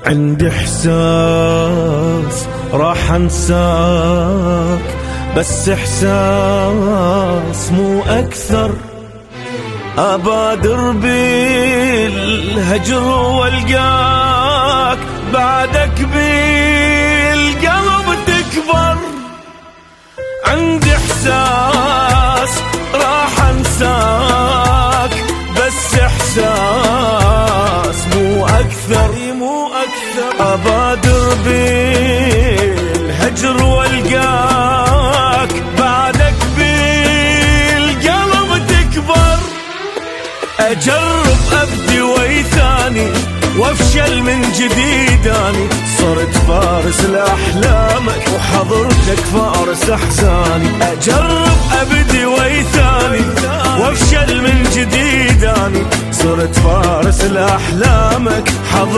عندي إحساس راح أنساك، بس إحساس مو أكثر. أبادر بالهجر والقاك، بعدك بالقلب تكبر. عندي إحساس راح أنساك، بس إحساس مو أكثر. أبادر بالهجر والقاك، بعدك بالقلب تكبر. أجرب أبدي ويثاني وافشل من جديد، أني صرت فارس لأحلامك وحضرتك فارس أحزاني. أجرب أبدي ويثاني وافشل من جديد، أني صرت فارس لأحلامك حضرتك